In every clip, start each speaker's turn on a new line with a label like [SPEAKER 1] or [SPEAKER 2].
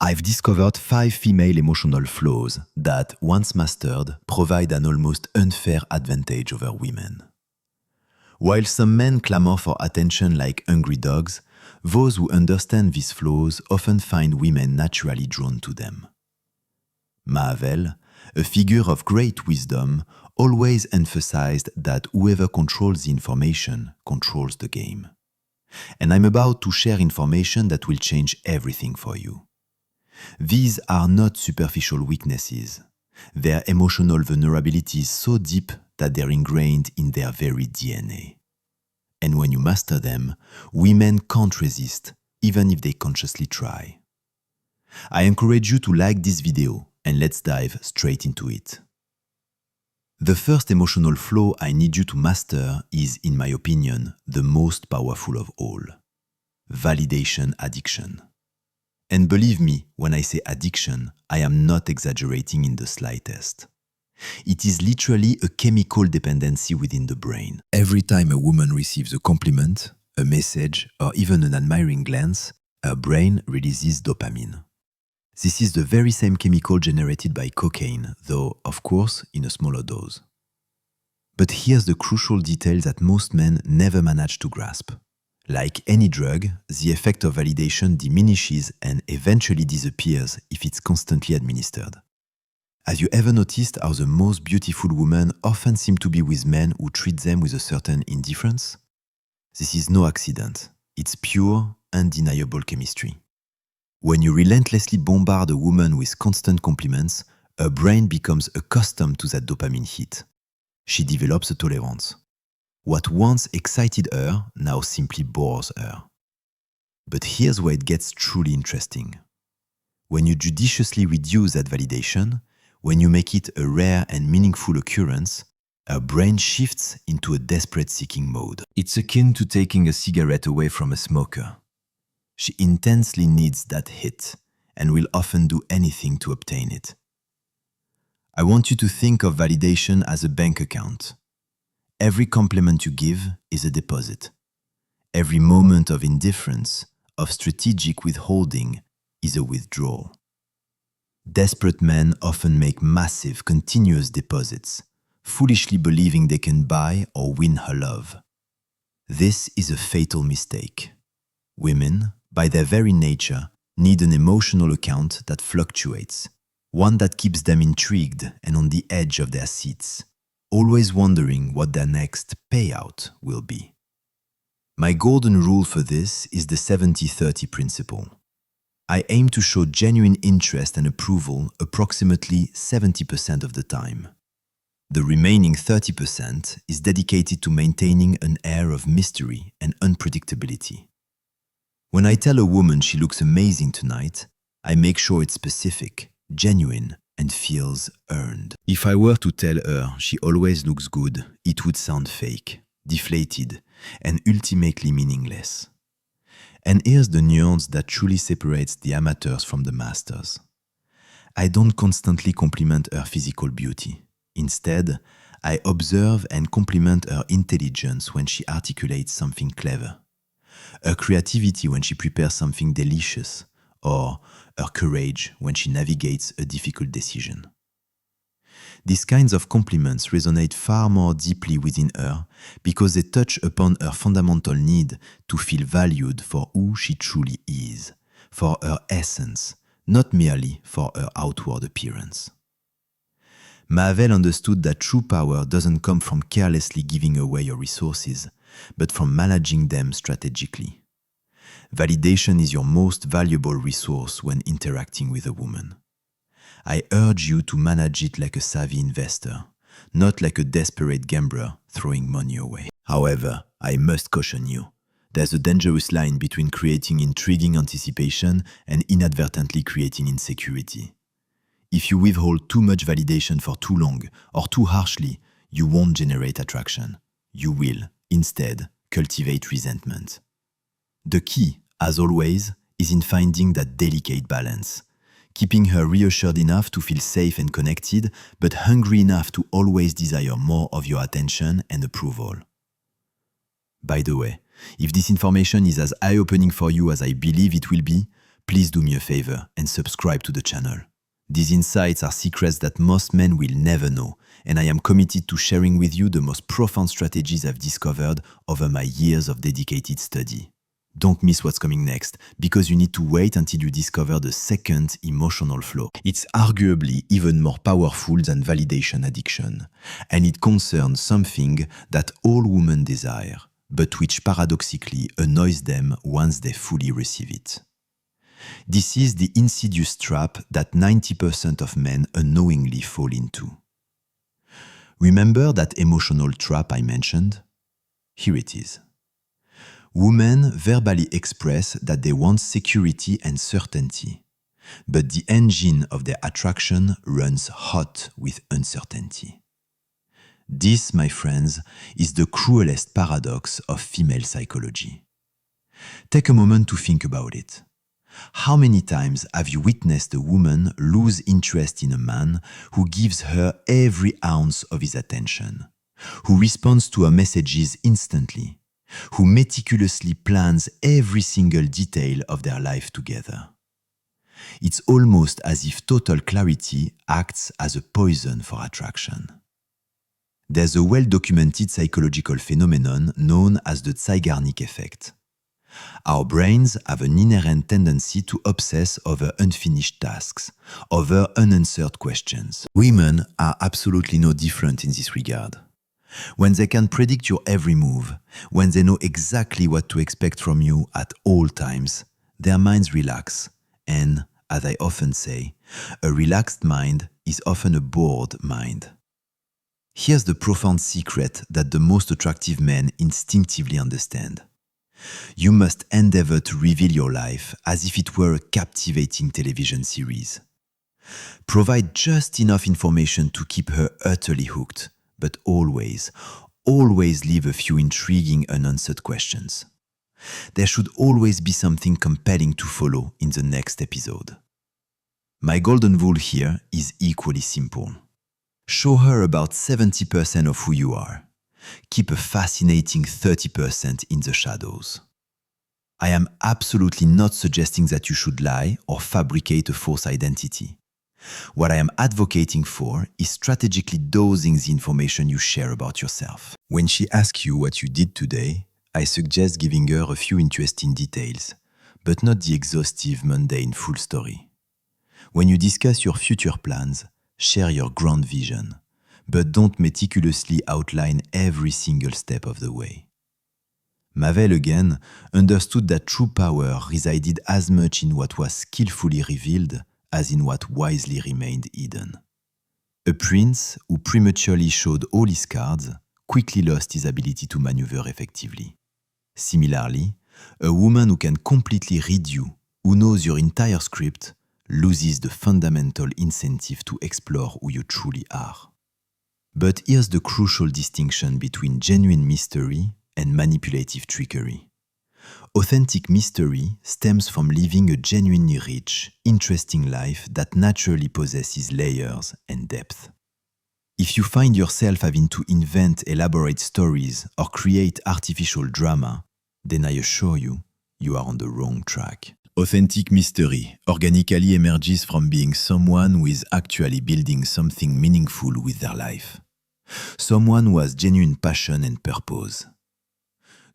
[SPEAKER 1] I've discovered 5 female emotional flaws that, once mastered, provide an almost unfair advantage over women. While some men clamor for attention like hungry dogs, those who understand these flaws often find women naturally drawn to them. Machiavel, a figure of great wisdom, always emphasized that whoever controls the information controls the game. And I'm about to share information that will change everything for you. These are not superficial weaknesses. They're emotional vulnerabilities so deep that they're ingrained in their very DNA. And when you master them, women can't resist, even if they consciously try. I encourage you to like this video, and let's dive straight into it. The first emotional flaw I need you to master is, in my opinion, the most powerful of all: validation addiction. And believe me, when I say addiction, I am not exaggerating in the slightest. It is literally a chemical dependency within the brain. Every time a woman receives a compliment, a message, or even an admiring glance, her brain releases dopamine. This is the very same chemical generated by cocaine, though, of course, in a smaller dose. But here's the crucial detail that most men never manage to grasp. Like any drug, the effect of validation diminishes and eventually disappears if it's constantly administered. Have you ever noticed how the most beautiful women often seem to be with men who treat them with a certain indifference? This is no accident. It's pure, undeniable chemistry. When you relentlessly bombard a woman with constant compliments, her brain becomes accustomed to that dopamine hit. She develops a tolerance. What once excited her now simply bores her. But here's where it gets truly interesting. When you judiciously reduce that validation, when you make it a rare and meaningful occurrence, her brain shifts into a desperate seeking mode. It's akin to taking a cigarette away from a smoker. She intensely needs that hit and will often do anything to obtain it. I want you to think of validation as a bank account. Every compliment you give is a deposit. Every moment of indifference, of strategic withholding, is a withdrawal. Desperate men often make massive, continuous deposits, foolishly believing they can buy or win her love. This is a fatal mistake. Women, by their very nature, need an emotional account that fluctuates, one that keeps them intrigued and on the edge of their seats, always wondering what their next payout will be. My golden rule for this is the 70-30 principle. I aim to show genuine interest and approval approximately 70% of the time. The remaining 30% is dedicated to maintaining an air of mystery and unpredictability. When I tell a woman she looks amazing tonight, I make sure it's specific, genuine, and feels earned. If I were to tell her she always looks good, it would sound fake, deflated, and ultimately meaningless. And here's the nuance that truly separates the amateurs from the masters. I don't constantly compliment her physical beauty. Instead, I observe and compliment her intelligence when she articulates something clever, her creativity when she prepares something delicious, or her courage when she navigates a difficult decision. These kinds of compliments resonate far more deeply within her because they touch upon her fundamental need to feel valued for who she truly is, for her essence, not merely for her outward appearance. Machiavel understood that true power doesn't come from carelessly giving away your resources, but from managing them strategically. Validation is your most valuable resource when interacting with a woman. I urge you to manage it like a savvy investor, not like a desperate gambler throwing money away. However, I must caution you. There's a dangerous line between creating intriguing anticipation and inadvertently creating insecurity. If you withhold too much validation for too long or too harshly, you won't generate attraction. You will, instead, cultivate resentment. The key, as always, is in finding that delicate balance, keeping her reassured enough to feel safe and connected, but hungry enough to always desire more of your attention and approval. By the way, if this information is as eye-opening for you as I believe it will be, please do me a favor and subscribe to the channel. These insights are secrets that most men will never know, and I am committed to sharing with you the most profound strategies I've discovered over my years of dedicated study. Don't miss what's coming next, because you need to wait until you discover the second emotional flow. It's arguably even more powerful than validation addiction, and it concerns something that all women desire, but which paradoxically annoys them once they fully receive it. This is the insidious trap that 90% of men unknowingly fall into. Remember that emotional trap I mentioned? Here it is. Women verbally express that they want security and certainty, but the engine of their attraction runs hot with uncertainty. This, my friends, is the cruelest paradox of female psychology. Take a moment to think about it. How many times have you witnessed a woman lose interest in a man who gives her every ounce of his attention, who responds to her messages instantly, who meticulously plans every single detail of their life together? It's almost as if total clarity acts as a poison for attraction. There's a well-documented psychological phenomenon known as the Zeigarnik effect. Our brains have an inherent tendency to obsess over unfinished tasks, over unanswered questions. Women are absolutely no different in this regard. When they can predict your every move, when they know exactly what to expect from you at all times, their minds relax, and, as I often say, a relaxed mind is often a bored mind. Here's the profound secret that the most attractive men instinctively understand. You must endeavor to reveal your life as if it were a captivating television series. Provide just enough information to keep her utterly hooked, but always leave a few intriguing unanswered questions. There should always be something compelling to follow in the next episode. My golden rule here is equally simple. Show her about 70% of who you are. Keep a fascinating 30% in the shadows. I am absolutely not suggesting that you should lie or fabricate a false identity. What I am advocating for is strategically dosing the information you share about yourself. When she asks you what you did today, I suggest giving her a few interesting details, but not the exhaustive, mundane full story. When you discuss your future plans, share your grand vision, but don't meticulously outline every single step of the way. Machiavélienne again understood that true power resided as much in what was skillfully revealed as in what wisely remained hidden. A prince who prematurely showed all his cards quickly lost his ability to maneuver effectively. Similarly, a woman who can completely read you, who knows your entire script, loses the fundamental incentive to explore who you truly are. But here's the crucial distinction between genuine mystery and manipulative trickery. Authentic mystery stems from living a genuinely rich, interesting life that naturally possesses layers and depth. If you find yourself having to invent elaborate stories or create artificial drama, then I assure you, you are on the wrong track. Authentic mystery organically emerges from being someone who is actually building something meaningful with their life. Someone who has genuine passion and purpose.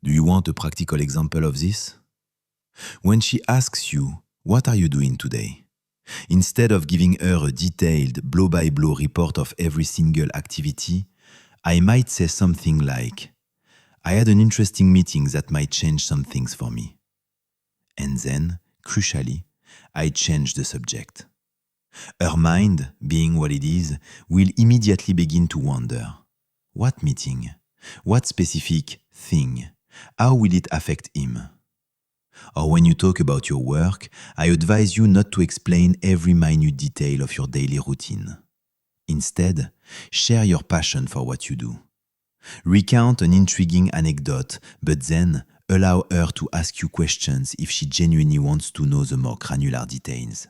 [SPEAKER 1] Do you want a practical example of this? When she asks you, "What are you doing today?" instead of giving her a detailed blow-by-blow report of every single activity, I might say something like, "I had an interesting meeting that might change some things for me." And then, crucially, I change the subject. Her mind, being what it is, will immediately begin to wonder. What meeting? What specific thing? How will it affect him? Or when you talk about your work, I advise you not to explain every minute detail of your daily routine. Instead, share your passion for what you do. Recount an intriguing anecdote, but then allow her to ask you questions if she genuinely wants to know the more granular details.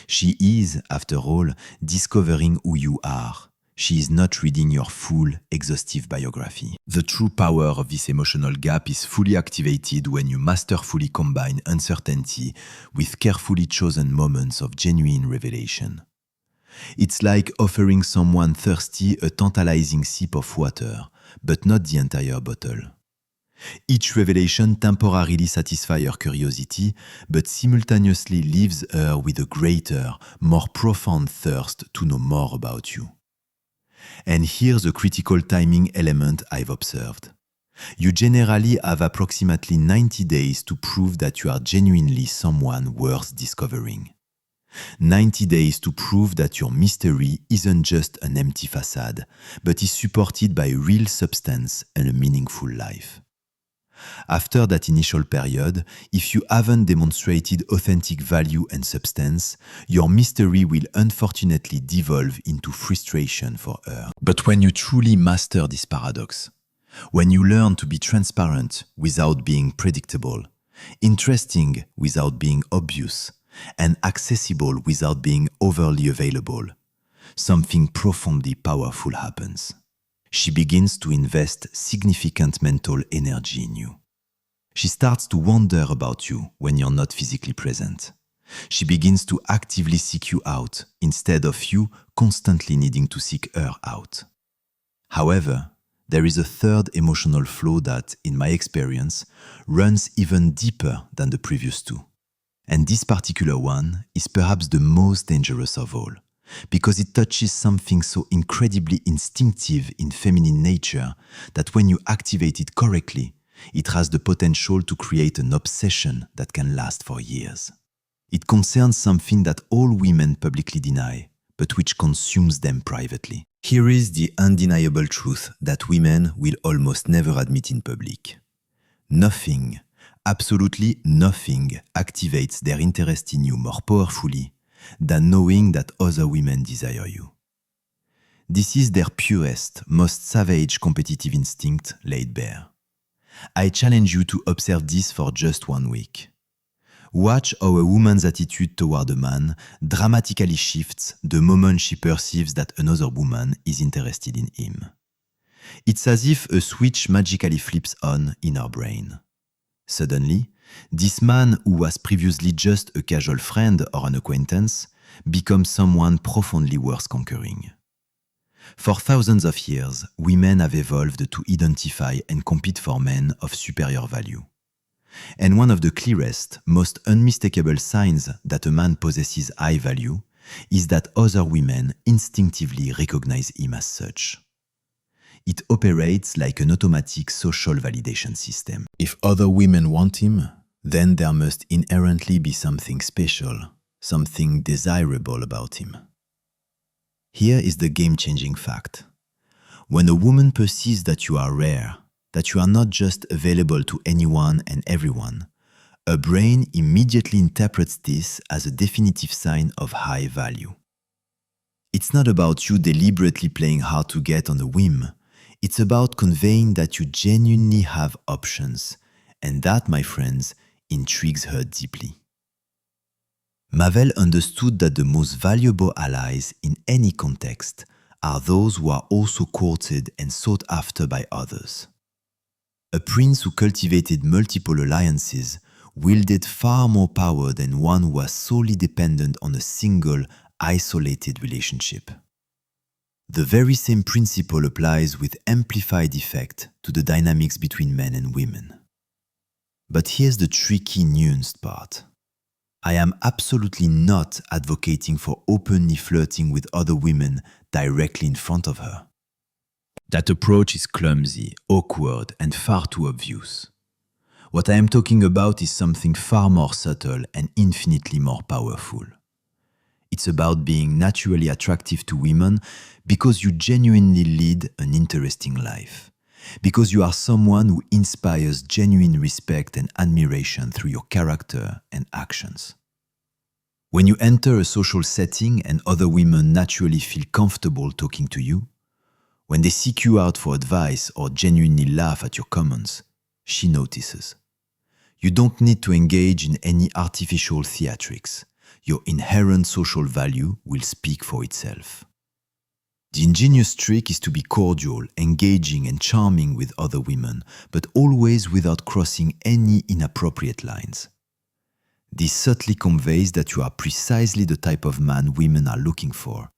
[SPEAKER 1] She is, after all, discovering who you are, She is not reading your full, exhaustive biography. The true power of this emotional gap is fully activated when you masterfully combine uncertainty with carefully chosen moments of genuine revelation. It's like offering someone thirsty a tantalizing sip of water, but not the entire bottle. Each revelation temporarily satisfies her curiosity, but simultaneously leaves her with a greater, more profound thirst to know more about you. And here's a critical timing element I've observed. You generally have approximately 90 days to prove that you are genuinely someone worth discovering. 90 days to prove that your mystery isn't just an empty facade, but is supported by real substance and a meaningful life. After that initial period, if you haven't demonstrated authentic value and substance, your mystery will unfortunately devolve into frustration for her. But when you truly master this paradox, when you learn to be transparent without being predictable, interesting without being obvious, and accessible without being overly available, something profoundly powerful happens. She begins to invest significant mental energy in you. She starts to wonder about you when you're not physically present. She begins to actively seek you out instead of you constantly needing to seek her out. However, there is a third emotional flow that, in my experience, runs even deeper than the previous two. And this particular one is perhaps the most dangerous of all, because it touches something so incredibly instinctive in feminine nature that when you activate it correctly, it has the potential to create an obsession that can last for years. It concerns something that all women publicly deny, but which consumes them privately. Here is the undeniable truth that women will almost never admit in public. Nothing, absolutely nothing, activates their interest in you more powerfully than knowing that other women desire you. This is their purest, most savage competitive instinct laid bare. I challenge you to observe this for just 1 week. Watch how a woman's attitude toward a man dramatically shifts the moment she perceives that another woman is interested in him. It's as if a switch magically flips on in her brain. Suddenly, this man who was previously just a casual friend or an acquaintance becomes someone profoundly worth conquering. For thousands of years, women have evolved to identify and compete for men of superior value. And one of the clearest, most unmistakable signs that a man possesses high value is that other women instinctively recognize him as such. It operates like an automatic social validation system. If other women want him, then there must inherently be something special, something desirable about him. Here is the game-changing fact. When a woman perceives that you are rare, that you are not just available to anyone and everyone, her brain immediately interprets this as a definitive sign of high value. It's not about you deliberately playing hard to get on a whim. It's about conveying that you genuinely have options, and that, my friends, intrigues her deeply. Mavel understood that the most valuable allies in any context are those who are also courted and sought after by others. A prince who cultivated multiple alliances wielded far more power than one who was solely dependent on a single, isolated relationship. The very same principle applies with amplified effect to the dynamics between men and women. But here's the tricky, nuanced part. I am absolutely not advocating for openly flirting with other women directly in front of her. That approach is clumsy, awkward, and far too obvious. What I am talking about is something far more subtle and infinitely more powerful. It's about being naturally attractive to women because you genuinely lead an interesting life, because you are someone who inspires genuine respect and admiration through your character and actions. When you enter a social setting and other women naturally feel comfortable talking to you, when they seek you out for advice or genuinely laugh at your comments, she notices. You don't need to engage in any artificial theatrics. Your inherent social value will speak for itself. The ingenious trick is to be cordial, engaging and charming with other women, but always without crossing any inappropriate lines. This subtly conveys that you are precisely the type of man women are looking for,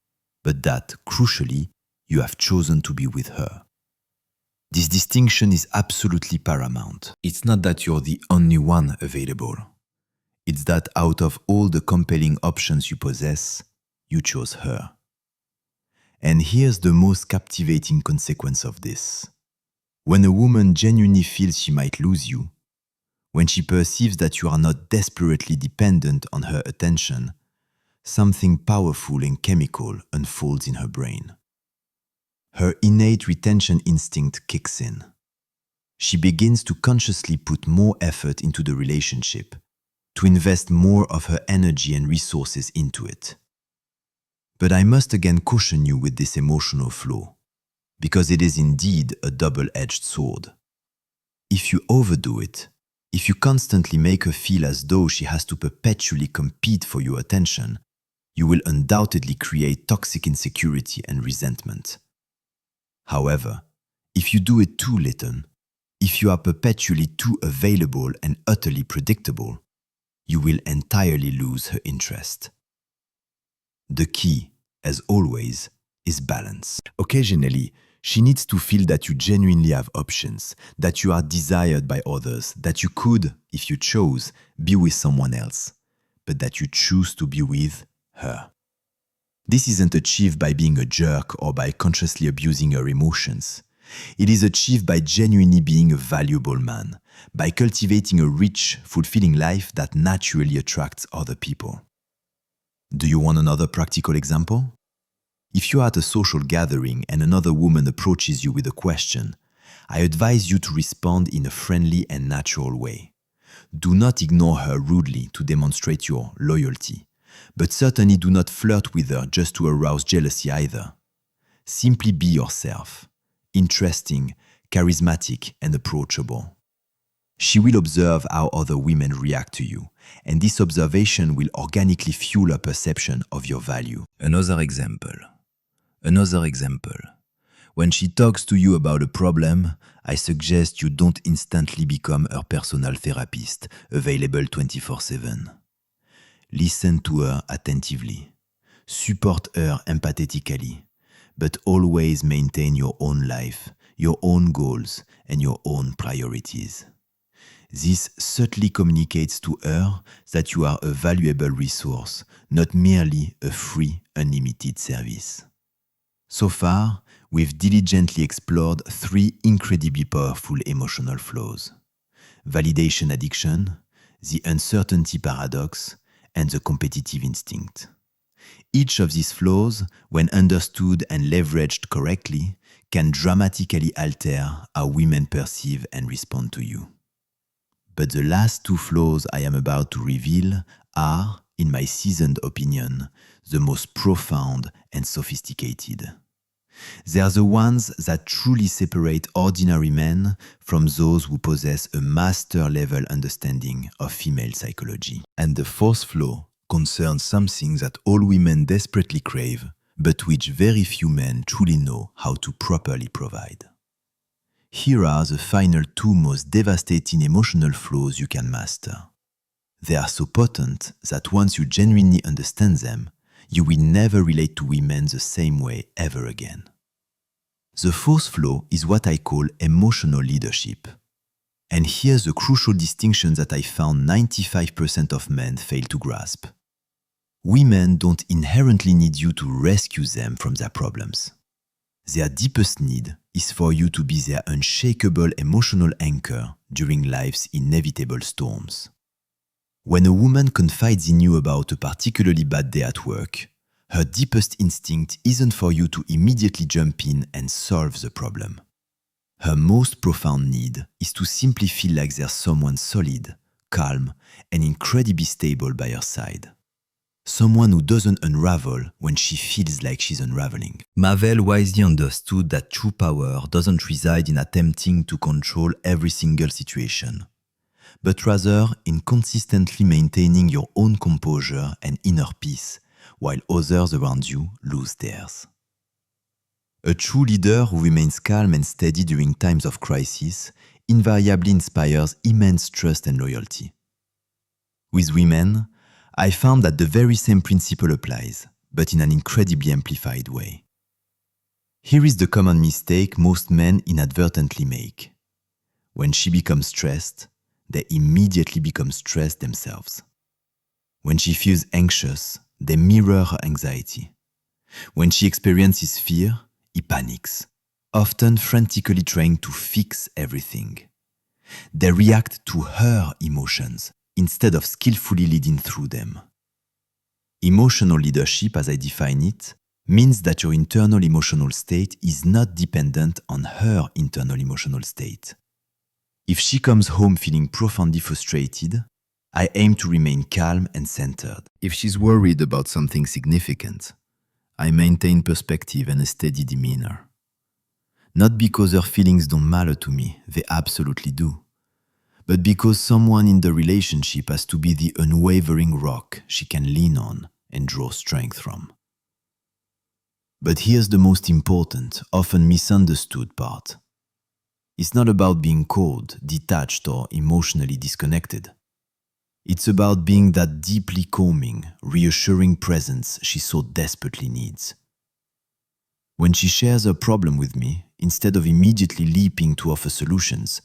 [SPEAKER 1] but that, crucially, you have chosen to be with her. This distinction is absolutely paramount. It's not that you're the only one available. It's that out of all the compelling options you possess, you chose her. And here's the most captivating consequence of this. When a woman genuinely feels she might lose you, when she perceives that you are not desperately dependent on her attention, something powerful and chemical unfolds in her brain. Her innate retention instinct kicks in. She begins to consciously put more effort into the relationship, to invest more of her energy and resources into it. But I must again caution you with this emotional flow, because it is indeed a double-edged sword. If you overdo it, if you constantly make her feel as though she has to perpetually compete for your attention, you will undoubtedly create toxic insecurity and resentment. However, if you do it too little, if you are perpetually too available and utterly predictable, you will entirely lose her interest. The key, as always, is balance. Occasionally, she needs to feel that you genuinely have options, that you are desired by others, that you could, if you chose, be with someone else, but that you choose to be with her. This isn't achieved by being a jerk or by consciously abusing her emotions. It is achieved by genuinely being a valuable man, by cultivating a rich, fulfilling life that naturally attracts other people. Do you want another practical example? If you are at a social gathering and another woman approaches you with a question, I advise you to respond in a friendly and natural way. Do not ignore her rudely to demonstrate your loyalty, but certainly do not flirt with her just to arouse jealousy either. Simply be yourself, interesting, charismatic, and approachable. She will observe how other women react to you, and this observation will organically fuel her perception of your value. Another example. When she talks to you about a problem, I suggest you don't instantly become her personal therapist, available 24/7. Listen to her attentively. Support her empathetically, but always maintain your own life, your own goals, and your own priorities. This subtly communicates to her that you are a valuable resource, not merely a free, unlimited service. So far, we've diligently explored 3 incredibly powerful emotional flows: validation addiction, the uncertainty paradox, and the competitive instinct. Each of these flows, when understood and leveraged correctly, can dramatically alter how women perceive and respond to you. But the last 2 flows I am about to reveal are, in my seasoned opinion, the most profound and sophisticated. They are the ones that truly separate ordinary men from those who possess a master-level understanding of female psychology. And the 4th flow concerns something that all women desperately crave, but which very few men truly know how to properly provide. Here are the final 2 most devastating emotional flows you can master. They are so potent that once you genuinely understand them, you will never relate to women the same way ever again. The 4th flow is what I call emotional leadership. And here's the crucial distinction that I found 95% of men fail to grasp. Women don't inherently need you to rescue them from their problems. Their deepest need is for you to be their unshakable emotional anchor during life's inevitable storms. When a woman confides in you about a particularly bad day at work, her deepest instinct isn't for you to immediately jump in and solve the problem. Her most profound need is to simply feel like there's someone solid, calm, and incredibly stable by her side. Someone who doesn't unravel when she feels like she's unraveling. Machiavelli wisely understood that true power doesn't reside in attempting to control every single situation, but rather in consistently maintaining your own composure and inner peace while others around you lose theirs. A true leader who remains calm and steady during times of crisis invariably inspires immense trust and loyalty. With women, I found that the very same principle applies, but in an incredibly amplified way. Here is the common mistake most men inadvertently make. When she becomes stressed, they immediately become stressed themselves. When she feels anxious, they mirror her anxiety. When she experiences fear, he panics, often frantically trying to fix everything. They react to her emotions instead of skillfully leading through them. Emotional leadership, as I define it, means that your internal emotional state is not dependent on her internal emotional state. If she comes home feeling profoundly frustrated, I aim to remain calm and centered. If she's worried about something significant, I maintain perspective and a steady demeanor. Not because her feelings don't matter to me, they absolutely do, but because someone in the relationship has to be the unwavering rock she can lean on and draw strength from. But here's the most important, often misunderstood part. It's not about being cold, detached, or emotionally disconnected. It's about being that deeply calming, reassuring presence she so desperately needs. When she shares her problem with me, instead of immediately leaping to offer solutions,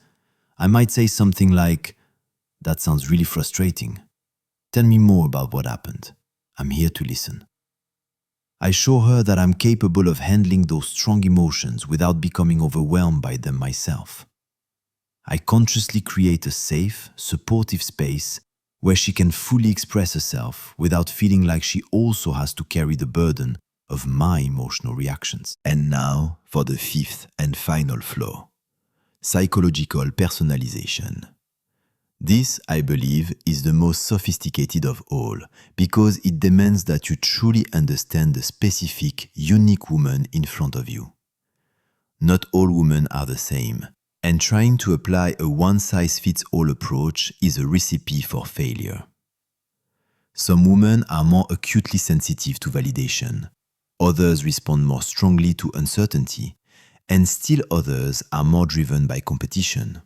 [SPEAKER 1] I might say something like, "That sounds really frustrating. Tell me more about what happened. I'm here to listen." I show her that I'm capable of handling those strong emotions without becoming overwhelmed by them myself. I consciously create a safe, supportive space where she can fully express herself without feeling like she also has to carry the burden of my emotional reactions. And now for the fifth and final flaw: psychological personalization. This, I believe, is the most sophisticated of all because it demands that you truly understand the specific, unique woman in front of you. Not all women are the same, and trying to apply a one-size-fits-all approach is a recipe for failure. Some women are more acutely sensitive to validation, others respond more strongly to uncertainty, and still others are more driven by competition.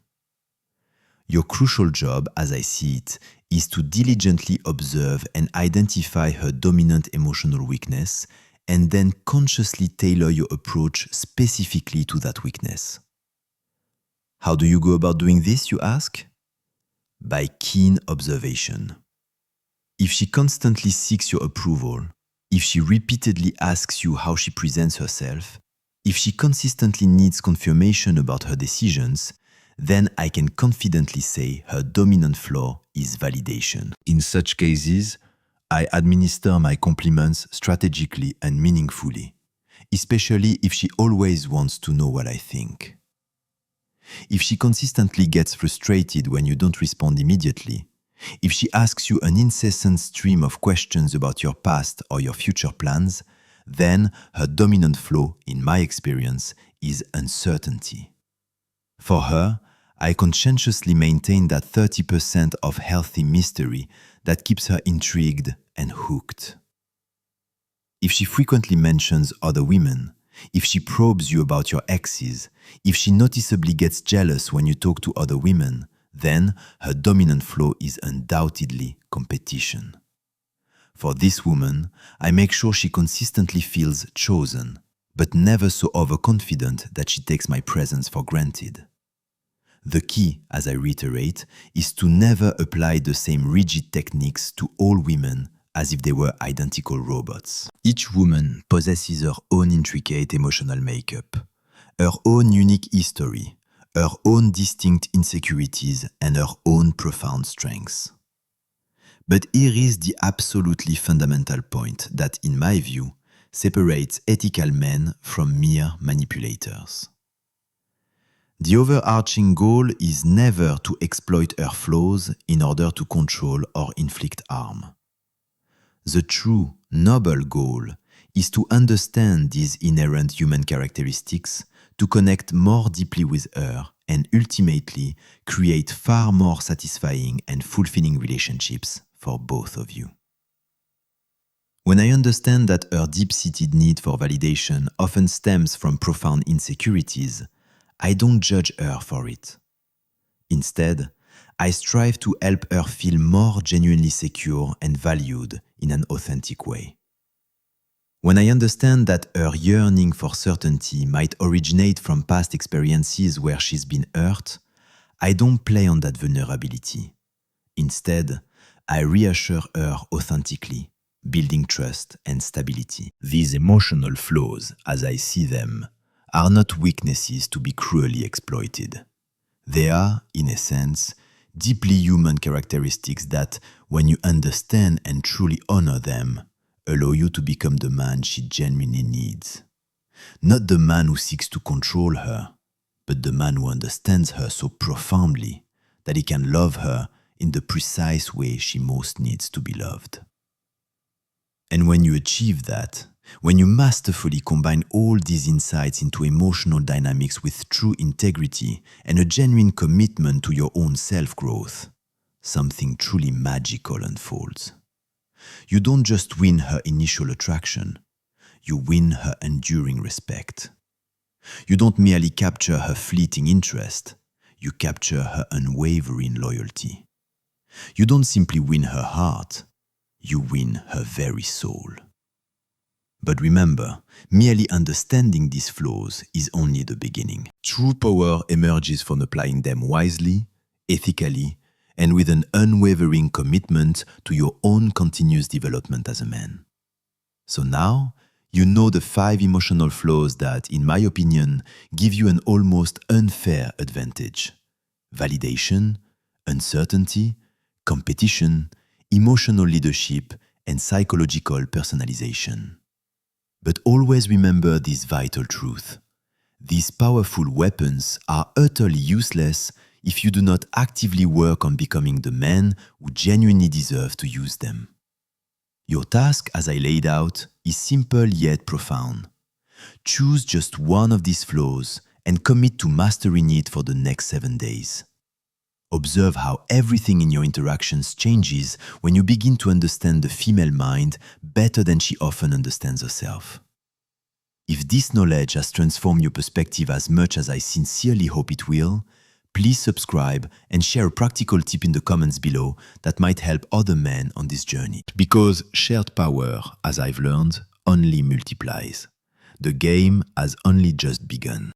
[SPEAKER 1] Your crucial job, as I see it, is to diligently observe and identify her dominant emotional weakness and then consciously tailor your approach specifically to that weakness. How do you go about doing this, you ask? By keen observation. If she constantly seeks your approval, if she repeatedly asks you how she presents herself, if she consistently needs confirmation about her decisions, then I can confidently say her dominant flaw is validation. In such cases, I administer my compliments strategically and meaningfully, especially if she always wants to know what I think. If she consistently gets frustrated when you don't respond immediately, if she asks you an incessant stream of questions about your past or your future plans, then her dominant flaw, in my experience, is uncertainty. For her, I conscientiously maintain that 30% of healthy mystery that keeps her intrigued and hooked. If she frequently mentions other women, if she probes you about your exes, if she noticeably gets jealous when you talk to other women, then her dominant flaw is undoubtedly competition. For this woman, I make sure she consistently feels chosen, but never so overconfident that she takes my presence for granted. The key, as I reiterate, is to never apply the same rigid techniques to all women as if they were identical robots. Each woman possesses her own intricate emotional makeup, her own unique history, her own distinct insecurities, and her own profound strengths. But here is the absolutely fundamental point that, in my view, separates ethical men from mere manipulators. The overarching goal is never to exploit her flaws in order to control or inflict harm. The true, noble goal is to understand these inherent human characteristics, to connect more deeply with her, and ultimately create far more satisfying and fulfilling relationships for both of you. When I understand that her deep-seated need for validation often stems from profound insecurities, I don't judge her for it. Instead, I strive to help her feel more genuinely secure and valued in an authentic way. When I understand that her yearning for certainty might originate from past experiences where she's been hurt, I don't play on that vulnerability. Instead, I reassure her authentically, building trust and stability. These emotional flaws, as I see them, are not weaknesses to be cruelly exploited. They are, in a sense, deeply human characteristics that, when you understand and truly honor them, allow you to become the man she genuinely needs. Not the man who seeks to control her, but the man who understands her so profoundly that he can love her in the precise way she most needs to be loved. And when you achieve that, when you masterfully combine all these insights into emotional dynamics with true integrity and a genuine commitment to your own self-growth, something truly magical unfolds. You don't just win her initial attraction, you win her enduring respect. You don't merely capture her fleeting interest, you capture her unwavering loyalty. You don't simply win her heart, you win her very soul. But remember, merely understanding these flaws is only the beginning. True power emerges from applying them wisely, ethically, and with an unwavering commitment to your own continuous development as a man. So now, you know the 5 emotional flaws that, in my opinion, give you an almost unfair advantage: validation, uncertainty, competition, emotional leadership, and psychological personalization. But always remember this vital truth. These powerful weapons are utterly useless if you do not actively work on becoming the man who genuinely deserves to use them. Your task, as I laid out, is simple yet profound. Choose just one of these flaws and commit to mastering it for the next 7 days. Observe how everything in your interactions changes when you begin to understand the female mind better than she often understands herself. If this knowledge has transformed your perspective as much as I sincerely hope it will, please subscribe and share a practical tip in the comments below that might help other men on this journey. Because shared power, as I've learned, only multiplies. The game has only just begun.